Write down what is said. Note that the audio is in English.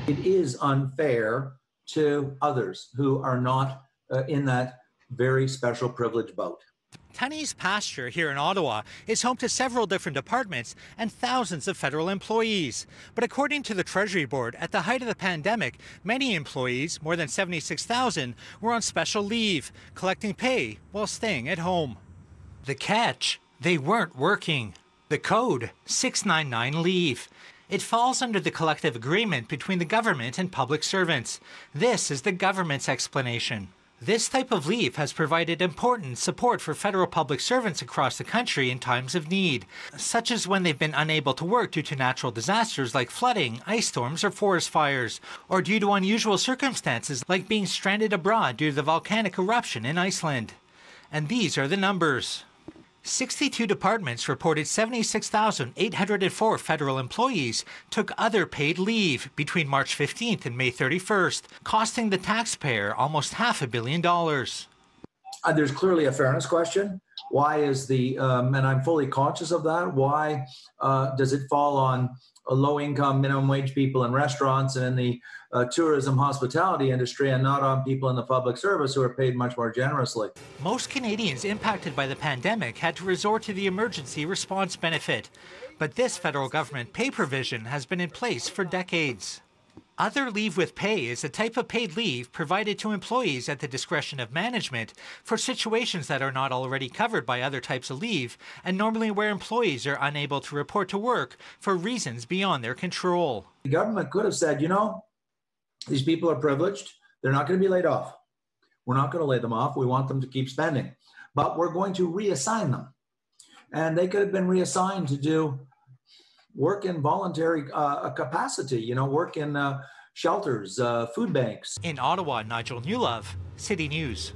It is unfair to others who are not in that very special privileged boat. Tunney's Pasture here in Ottawa is home to several different departments and thousands of federal employees. But according to the Treasury Board, at the height of the pandemic, many employees, more than 76,000, were on special leave, collecting pay while staying at home. The catch? They weren't working. The code? 699 leave. It falls under the collective agreement between the government and public servants. This is the government's explanation. This type of leave has provided important support for federal public servants across the country in times of need, such as when they've been unable to work due to natural disasters like flooding, ice storms, or forest fires, or due to unusual circumstances like being stranded abroad due to the volcanic eruption in Iceland. And these are the numbers. 62 departments reported 76,804 federal employees took other paid leave between March 15th and May 31st, costing the taxpayer almost $500 million. There's clearly a fairness question. Why is and I'm fully conscious of that, why does it fall on low-income, minimum wage people in restaurants and in the tourism hospitality industry and not on people in the public service who are paid much more generously? Most Canadians impacted by the pandemic had to resort to the emergency response benefit, but this federal government pay provision has been in place for decades. Other leave with pay is a type of paid leave provided to employees at the discretion of management for situations that are not already covered by other types of leave, and normally where employees are unable to report to work for reasons beyond their control. The government could have said, you know, these people are privileged. They're not going to be laid off. We're not going to lay them off. We want them to keep spending, but we're going to reassign them. And they could have been reassigned to do work in voluntary capacity, you know, work in shelters, food banks. In Ottawa, Nigel Newlove, City News.